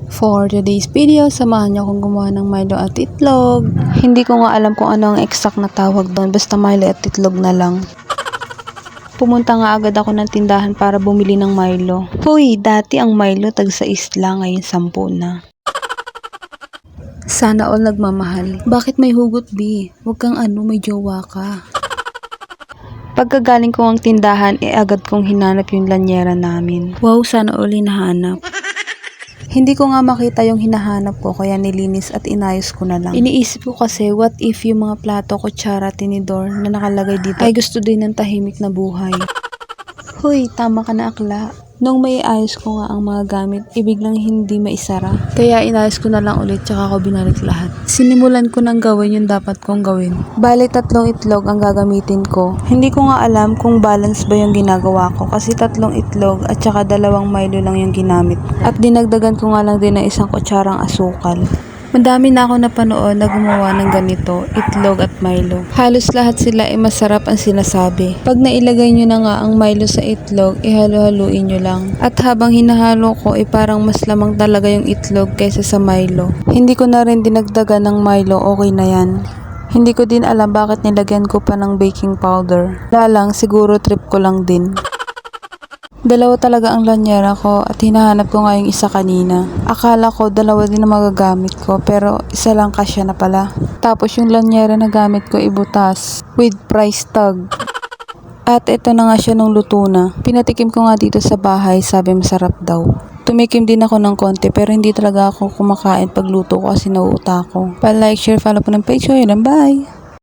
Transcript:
For today's video, samahan niyo akong gumawa ng Milo at itlog. Hindi ko nga alam kung ano ang exact na tawag doon, basta Milo at itlog na lang. Pumunta nga agad ako ng tindahan para bumili ng Milo. Hoy, dati ang Milo tag-6 lang, ngayon 10 na. Sana all nagmamahal. Bakit may hugot, B? Huwag kang may jowa ka. Pagkagaling ko ang tindahan, agad kong hinanap yung lanyera namin. Wow, sana all hinahanap. Hindi ko nga makita yung hinahanap ko, kaya nilinis at inayos ko na lang. Iniisip ko kasi, what if yung mga plato, kutsara, tinidor na nakalagay dito ay gusto din ng tahimik na buhay. Hoy, tama ka na akla. Nung may ayos ko nga ang mga gamit, ibiglang hindi maisara. Kaya inayos ko na lang ulit, tsaka ko binalik lahat. Sinimulan ko nang gawin yung dapat kong gawin. Bale, 3 itlog ang gagamitin ko. Hindi ko nga alam kung balance ba yung ginagawa ko, kasi 3 itlog at tsaka 2 Milo lang yung ginamit. At dinagdagan ko nga lang din ng 1 kutsarang asukal. Madami na ako napanood na gumawa ng ganito, itlog at Milo. Halos lahat sila ay masarap ang sinasabi. Pag nailagay nyo na nga ang Milo sa itlog, ihalo-haluin nyo lang. At habang hinahalo ko, parang mas lamang talaga yung itlog kaysa sa Milo. Hindi ko na rin dinagdagan ng Milo, okay na yan. Hindi ko din alam bakit nilagyan ko pa ng baking powder. Wala lang, siguro trip ko lang din. 2 talaga ang lanyera ko at hinahanap ko nga yung isa kanina. Akala ko 2 din ang magagamit ko, pero isa lang kasya na pala. Tapos yung lanyera na gamit ko ibutas with price tag. At ito na nga siya nung luto na. Pinatikim ko nga dito sa bahay, sabi masarap daw. Tumikim din ako ng konti, pero hindi talaga ako kumakain pag luto ko kasi nauuta ko. Pa-like, share, follow po ng page ko. Yun, bye!